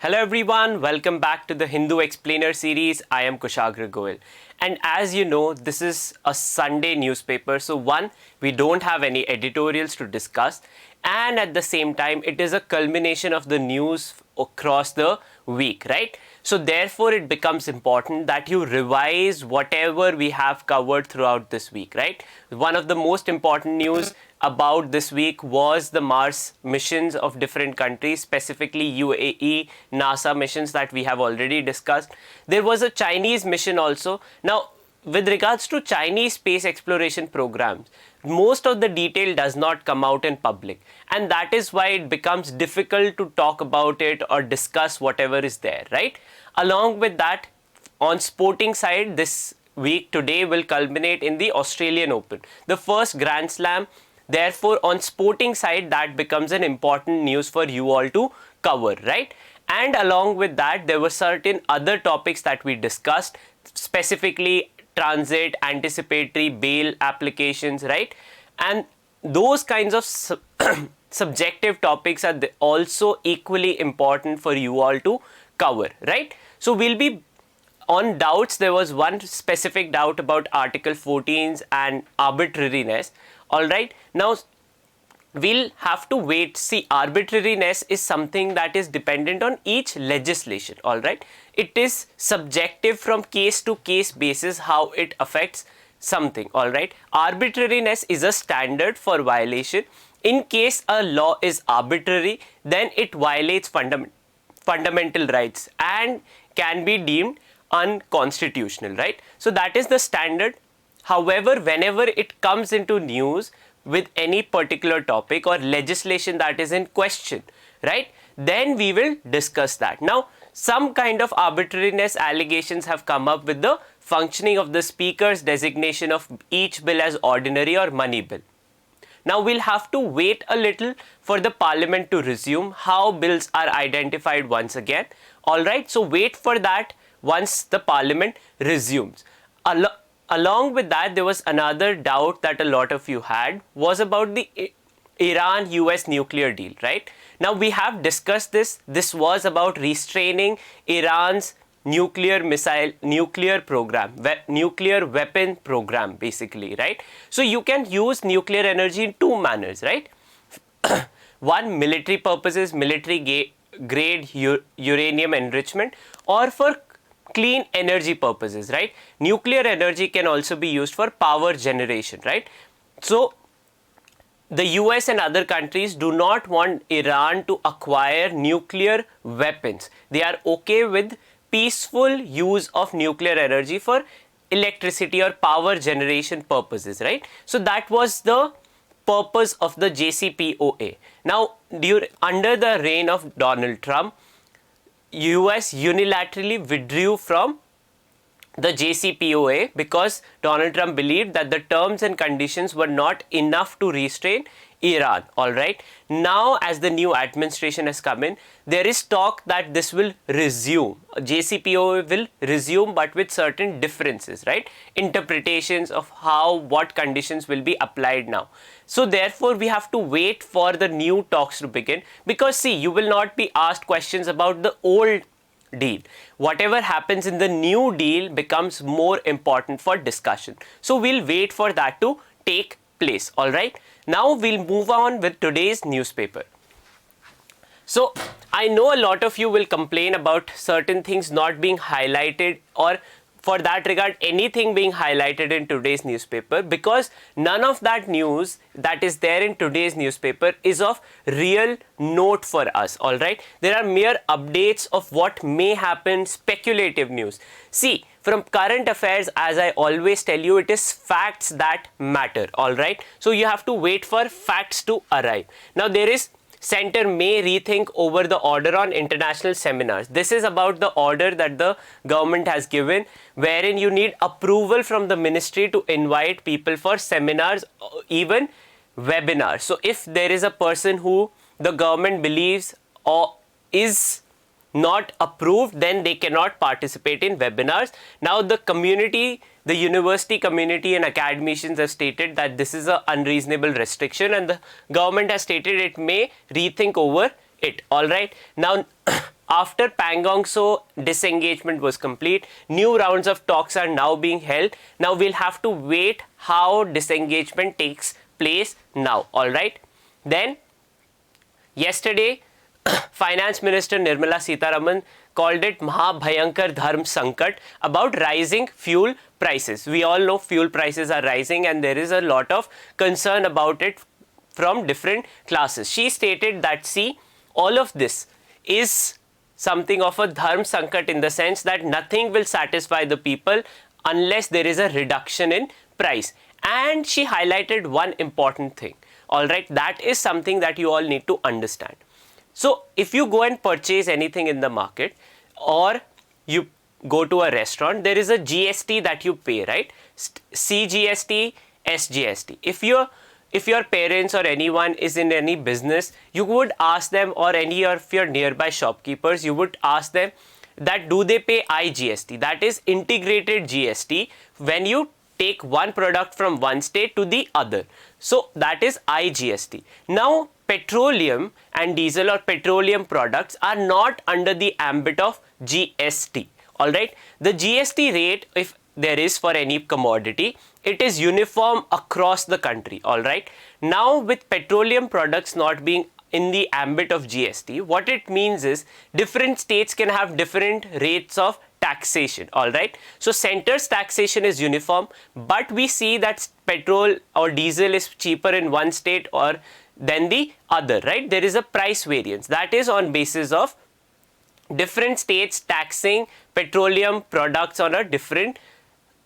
Hello everyone, welcome back to the Hindu Explainer series. I am Kushagra Goel. And as you know, this is a Sunday newspaper. So one, we don't have any editorials to discuss. And at the same time, it is a culmination of the news across the week, right? So therefore, it becomes important that you revise whatever we have covered throughout this week, right? One of the most important news about this week was the Mars missions of different countries, specifically UAE, NASA missions that we have already discussed. There was a Chinese mission also. Now, with regards to Chinese space exploration programs, most of the detail does not come out in public, and that is why it becomes difficult to talk about it or discuss whatever is there, right? Along with that, on sporting side, this week today will culminate in the Australian Open, the first Grand Slam. Therefore, on sporting side, that becomes an important news for you all to cover, right? And along with that, there were certain other topics that we discussed, specifically transit, anticipatory bail applications, right? And those kinds of subjective topics are also equally important for you all to cover, right? So we'll be on doubts. There was one specific doubt about Article 14's and arbitrariness. All right. Now, we'll have to wait. See, arbitrariness is something that is dependent on each legislation. All right. It is subjective from case to case basis how it affects something. All right. Arbitrariness is a standard for violation. In case a law is arbitrary, then it violates fundamental rights and can be deemed unconstitutional, right? So that is the standard. However, whenever it comes into news with any particular topic or legislation that is in question, right, then we will discuss that. Now, some kind of arbitrariness allegations have come up with the functioning of the speaker's designation of each bill as ordinary or money bill. Now, we'll have to wait a little for the parliament to resume how bills are identified once again. All right, so wait for that once the parliament resumes. Along with that, there was another doubt that a lot of you had was about the Iran-US nuclear deal, right? Now, we have discussed this. This was about restraining Iran's nuclear program, nuclear weapon program, basically, right? So, you can use nuclear energy in two manners, right? One, military purposes, military grade uranium enrichment, or for clean energy purposes, right? Nuclear energy can also be used for power generation, right? So, the US and other countries do not want Iran to acquire nuclear weapons. They are okay with peaceful use of nuclear energy for electricity or power generation purposes, right? So, that was the purpose of the JCPOA. Now, under the reign of Donald Trump, US unilaterally withdrew from the JCPOA because Donald Trump believed that the terms and conditions were not enough to restrain Iran. All right. Now, as the new administration has come in, there is talk that this will resume. JCPOA will resume, but with certain differences, right? Interpretations of what conditions will be applied now. So, therefore, we have to wait for the new talks to begin because, see, you will not be asked questions about the old deal. Whatever happens in the new deal becomes more important for discussion. So, we'll wait for that to take place. All right. Now, we'll move on with today's newspaper. So, I know a lot of you will complain about certain things not being highlighted, or for that regard, anything being highlighted in today's newspaper, because none of that news that is there in today's newspaper is of real note for us. All right. There are mere updates of what may happen, speculative news. See, from current affairs, as I always tell you, it is facts that matter. All right. So, you have to wait for facts to arrive. Now, there is Center may rethink over the order on international seminars. This is about the order that the government has given, wherein you need approval from the ministry to invite people for seminars, even webinars. So, if there is a person who the government believes or is not approved, then they cannot participate in webinars. Now, the university community and academicians have stated that this is an unreasonable restriction, and the government has stated it may rethink over it. All right. Now, after Pangong Tso disengagement was complete, new rounds of talks are now being held. Now we'll have to wait how disengagement takes place now. Alright. Then yesterday, Finance Minister Nirmala Sitharaman called it Mahabhayankar Dharm Sankat about rising fuel prices. We all know fuel prices are rising and there is a lot of concern about it from different classes. She stated that, see, all of this is something of a Dharm Sankat in the sense that nothing will satisfy the people unless there is a reduction in price. And she highlighted one important thing. Alright, that is something that you all need to understand. So if you go and purchase anything in the market or you go to a restaurant, there is a GST that you pay, right? CGST, SGST. If your parents or anyone is in any business, you would ask them, or any of your nearby shopkeepers, you would ask them that do they pay IGST, that is integrated GST, when you take one product from one state to the other. So that is IGST. Now petroleum and diesel or petroleum products are not under the ambit of GST. Alright, the GST rate, if there is for any commodity, it is uniform across the country. Alright, now with petroleum products not being in the ambit of GST, what it means is different states can have different rates of taxation. Alright, so center's taxation is uniform, but we see that petrol or diesel is cheaper in one state or than the other, right? There is a price variance that is on basis of different states taxing petroleum products on a different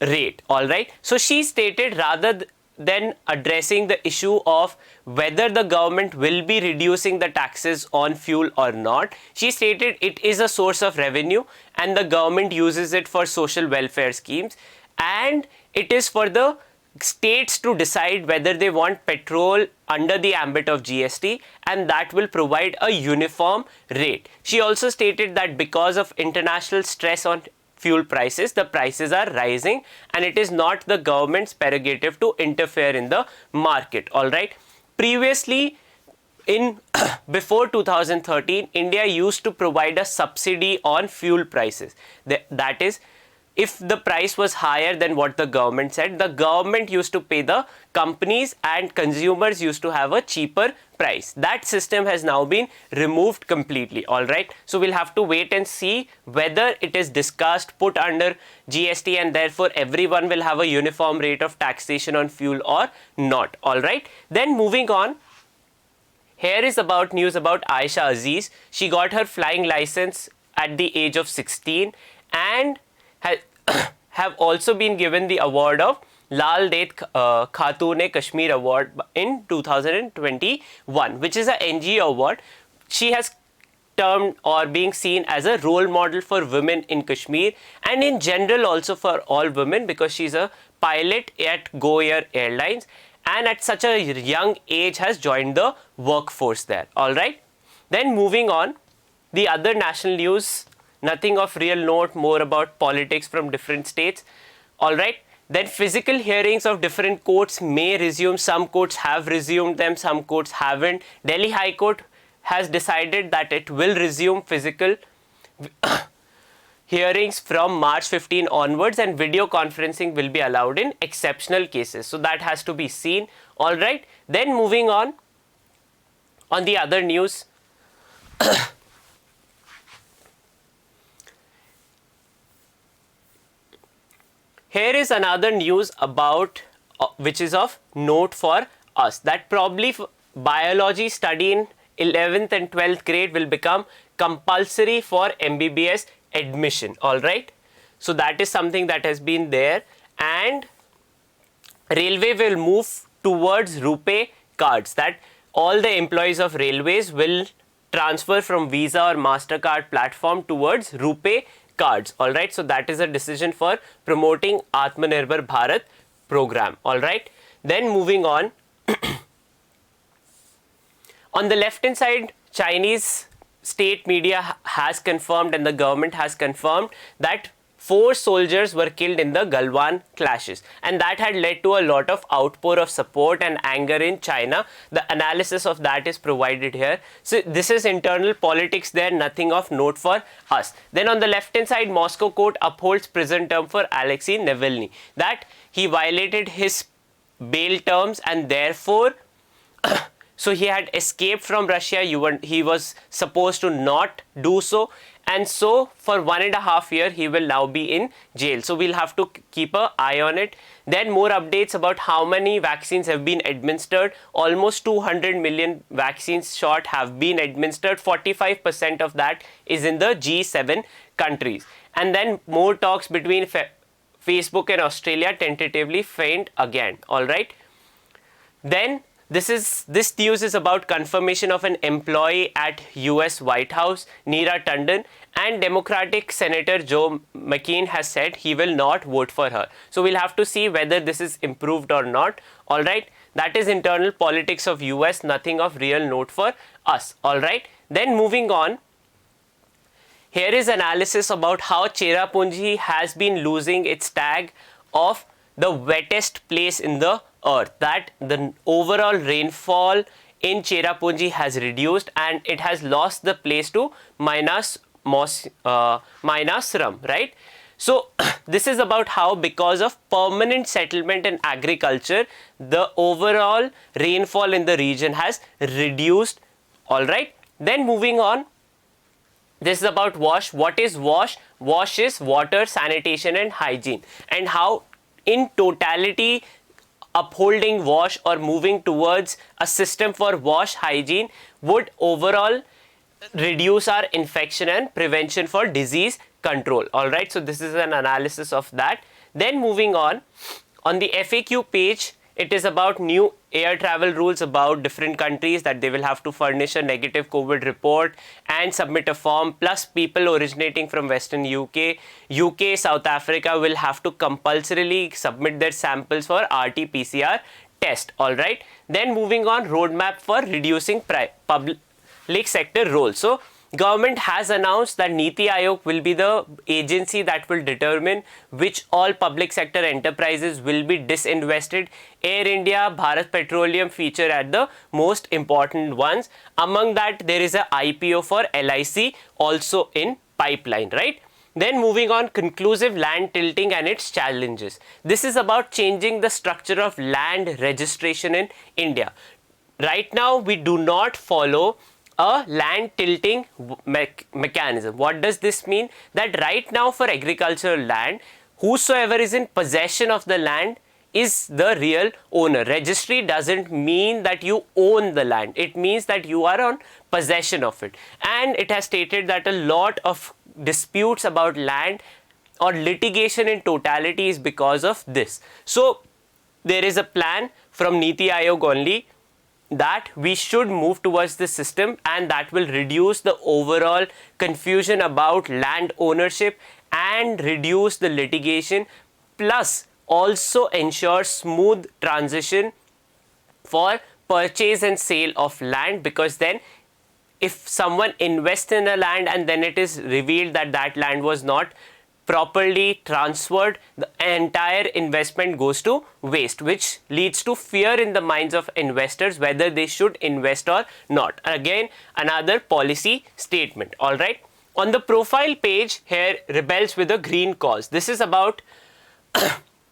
rate. Alright, so she stated rather than addressing the issue of whether the government will be reducing the taxes on fuel or not, she stated it is a source of revenue and the government uses it for social welfare schemes, and it is for the states to decide whether they want petrol under the ambit of GST, and that will provide a uniform rate. She also stated that because of international stress on fuel prices, the prices are rising and it is not the government's prerogative to interfere in the market. Alright, previously in before 2013, India used to provide a subsidy on fuel prices. That is, if the price was higher than what the government said, the government used to pay the companies and consumers used to have a cheaper price. That system has now been removed completely. Alright, so we'll have to wait and see whether it is discussed, put under GST, and therefore everyone will have a uniform rate of taxation on fuel or not. Alright, then moving on. Here is about news about Aisha Aziz. She got her flying license at the age of 16 and have also been given the award of Lal Det Khatoon-e-Kashmir award in 2021, which is a NGO award. She has termed or being seen as a role model for women in Kashmir and in general also for all women, because she's a pilot at Go Air Airlines and at such a young age has joined the workforce there. Alright, then moving on, the other national news, nothing of real note, more about politics from different states. Alright, then physical hearings of different courts may resume. Some courts have resumed them, some courts haven't. Delhi High Court has decided that it will resume physical hearings from March 15 onwards, and video conferencing will be allowed in exceptional cases. So that has to be seen. Alright, then moving on the other news. Here is another news about which is of note for us, that probably biology study in 11th and 12th grade will become compulsory for MBBS admission. Alright, so that is something that has been there, and railway will move towards RuPay cards, that all the employees of railways will transfer from Visa or MasterCard platform towards RuPay cards. Alright, so that is a decision for promoting Atmanirbhar Bharat program. Alright, then moving on. On the left hand side, Chinese state media has confirmed and the government has confirmed that 4 soldiers were killed in the Galwan clashes, and that had led to a lot of outpour of support and anger in China. The analysis of that is provided here. So this is internal politics there, nothing of note for us. Then on the left hand side, Moscow court upholds prison term for Alexei Navalny, that he violated his bail terms and therefore so he had escaped from Russia. He was supposed to not do so, and so for 1.5 years he will now be in jail. So we'll have to keep an eye on it. Then more updates about how many vaccines have been administered. Almost 200 million vaccines shot have been administered. 45% of that is in the G7 countries. And then more talks between Facebook and Australia tentatively faint again. All right. Then this news is about confirmation of an employee at US White House, Neera Tanden, and Democratic Senator Joe McCain has said he will not vote for her. So we'll have to see whether this is improved or not. All right. That is internal politics of US, nothing of real note for us. All right. Then moving on. Here is analysis about how Cherrapunji has been losing its tag of the wettest place in the earth, that the overall rainfall in Cherrapunji has reduced and it has lost the place to Manasaram, right? So this is about how because of permanent settlement and agriculture, the overall rainfall in the region has reduced. All right. Then moving on. This is about WASH. What is WASH? WASH is water, sanitation and hygiene, and how in totality upholding WASH or moving towards a system for WASH hygiene would overall reduce our infection and prevention for disease control. All right. So this is an analysis of that. Then moving on the FAQ page, it is about new air travel rules about different countries, that they will have to furnish a negative COVID report and submit a form, plus people originating from Western UK, South Africa will have to compulsorily submit their samples for RT-PCR test. All right. Then moving on, roadmap for reducing public sector role. So government has announced that Niti Aayog will be the agency that will determine which all public sector enterprises will be disinvested. Air India, Bharat Petroleum feature at the most important ones. Among that, there is a IPO for LIC also in pipeline, right? Then moving on, conclusive land tilting and its challenges. This is about changing the structure of land registration in India. Right now, we do not follow a land tilting mechanism. What does this mean? That right now for agricultural land, whosoever is in possession of the land is the real owner. Registry doesn't mean that you own the land. It means that you are on possession of it. And it has stated that a lot of disputes about land or litigation in totality is because of this. So there is a plan from Niti Aayog only that we should move towards this system, and that will reduce the overall confusion about land ownership and reduce the litigation, plus also ensure smooth transition for purchase and sale of land, because then if someone invests in a land and then it is revealed that that land was not properly transferred, the entire investment goes to waste, which leads to fear in the minds of investors whether they should invest or not. Again, another policy statement. All right. On the profile page here, rebels with a green cause. This is about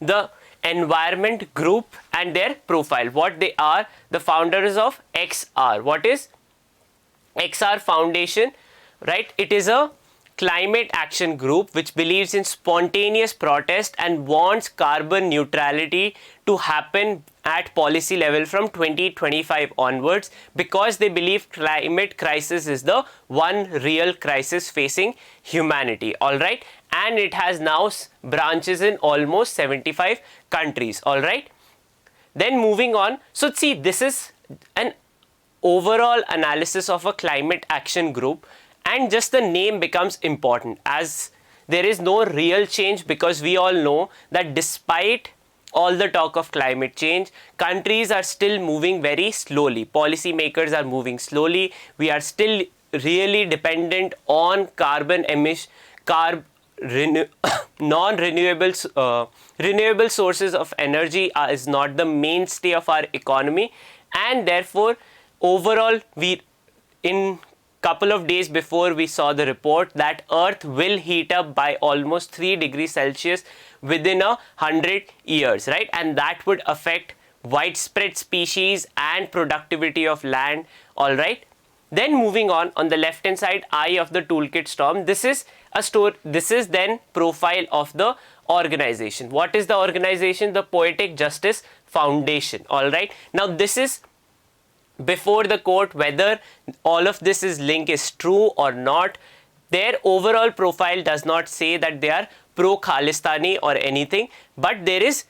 the environment group and their profile. What they are, the founders of XR. What is XR Foundation? Right. It is a climate action group which believes in spontaneous protest and wants carbon neutrality to happen at policy level from 2025 onwards, because they believe climate crisis is the one real crisis facing humanity. All right. And it has now branches in almost 75 countries. All right. Then moving on. So see, this is an overall analysis of a climate action group. And just the name becomes important, as there is no real change, because we all know that despite all the talk of climate change, countries are still moving very slowly. Policymakers are moving slowly. We are still really dependent on carbon renewable sources of energy is not the mainstay of our economy, and therefore overall we in couple of days before we saw the report that Earth will heat up by almost 3 degrees Celsius within 100 years, right? And that would affect widespread species and productivity of land, all right? Then moving on the left hand side, eye of the toolkit storm. This is a store. This is then profile of the organization. What is the organization? The Poetic Justice Foundation, all right? Now this is before the court whether all of this is link is true or not. Their overall profile does not say that they are pro Khalistani or anything, but there is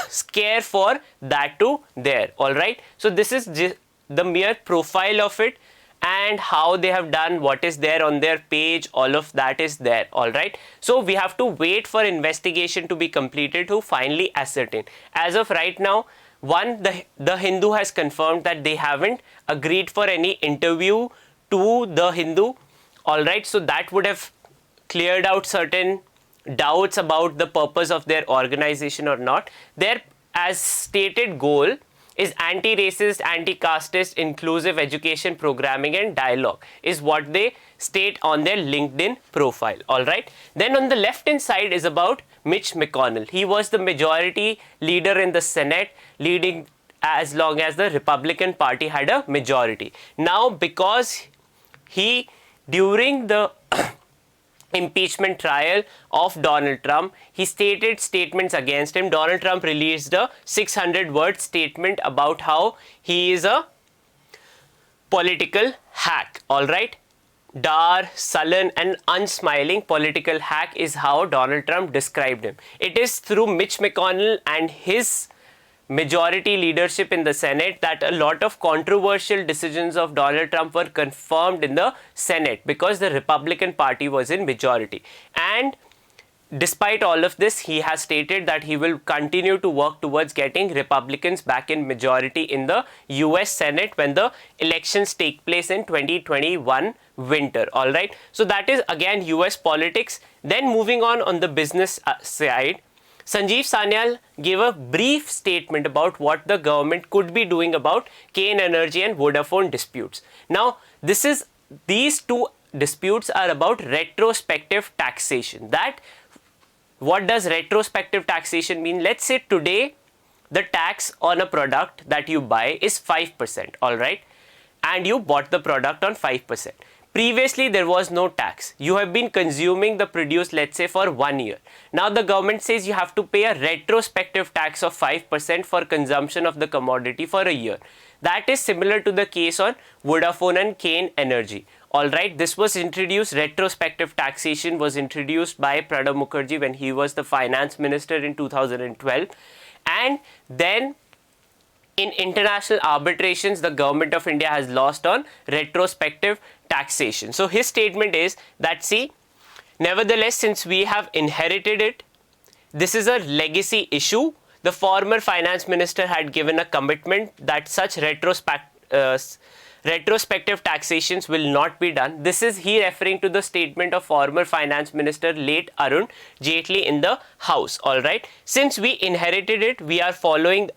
scare for that too there, all right? So this is just the mere profile of it, and how they have done, what is there on their page, all of that is there, all right? So we have to wait for investigation to be completed to finally ascertain. As of right now, the Hindu has confirmed that they haven't agreed for any interview to the Hindu, all right? So that would have cleared out certain doubts about the purpose of their organization or not. Their, as stated, goal is anti-racist, anti-casteist, inclusive education programming and dialogue is what they state on their LinkedIn profile, all right? Then on the left hand side is about Mitch McConnell. He was the majority leader in the Senate, leading as long as the Republican Party had a majority. Now because he, during the impeachment trial of Donald Trump, he stated statements against him. Donald Trump released a 600-word statement about how he is a political hack, all right? Dour, sullen and unsmiling political hack is how Donald Trump described him. It is through Mitch McConnell and his majority leadership in the Senate that a lot of controversial decisions of Donald Trump were confirmed in the Senate because the Republican Party was in majority. And despite all of this, he has stated that he will continue to work towards getting Republicans back in majority in the US Senate when the elections take place in 2021 winter, all right? So that is again US politics. Then moving on the business side, Sanjeev Sanyal gave a brief statement about what the government could be doing about Kane Energy and Vodafone disputes. Now, these two disputes are about retrospective taxation. What does retrospective taxation mean? Let's say today the tax on a product that you buy is 5%, all right? And you bought the product on 5%. Previously, there was no tax. You have been consuming the produce, let's say, for 1 year. Now, the government says you have to pay a retrospective tax of 5% for consumption of the commodity for a year. That is similar to the case on Vodafone and Kane Energy. Alright, this was introduced, retrospective taxation was introduced by Pranab Mukherjee when he was the finance minister in 2012. And then in international arbitrations, the government of India has lost on retrospective taxation. So his statement is that, see, nevertheless, since we have inherited it, this is a legacy issue. The former finance minister had given a commitment that such retrospective taxations will not be done. This is he referring to the statement of former finance minister late Arun Jaitley in the House. Alright, since we inherited it, we are following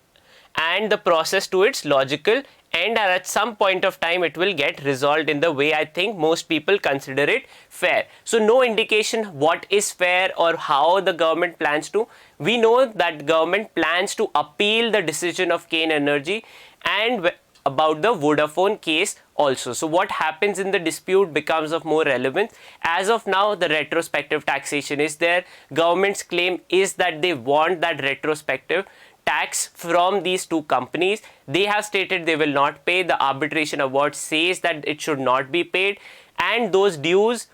and the process to its logical end, and at some point of time it will get resolved in the way I think most people consider it fair. So no indication what is fair or how the government plans to. We know that government plans to appeal the decision of Kane Energy and about the Vodafone case also. So what happens in the dispute becomes of more relevance. As of now, the retrospective taxation is there. Government's claim is that they want that retrospective tax from these two companies. They have stated they will not pay. The arbitration award says that it should not be paid, and those dues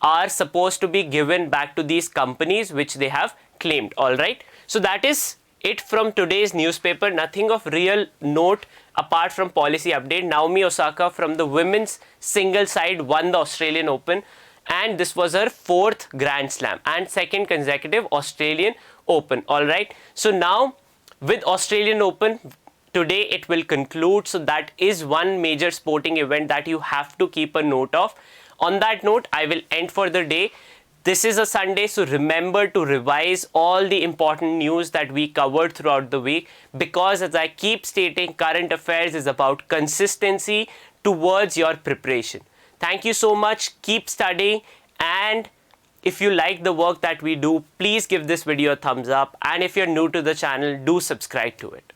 are supposed to be given back to these companies which they have claimed. Alright, so that is it from today's newspaper. Nothing of real note apart from policy update. Naomi Osaka from the women's single side won the Australian Open, and this was her 4th Grand Slam and 2nd consecutive Australian Open. Alright, so now with Australian Open, today it will conclude. So that is one major sporting event that you have to keep a note of. On that note, I will end for the day. This is a Sunday, so remember to revise all the important news that we covered throughout the week, because as I keep stating, current affairs is about consistency towards your preparation. Thank you so much. Keep studying, and if you like the work that we do, please give this video a thumbs up, and if you're new to the channel, do subscribe to it.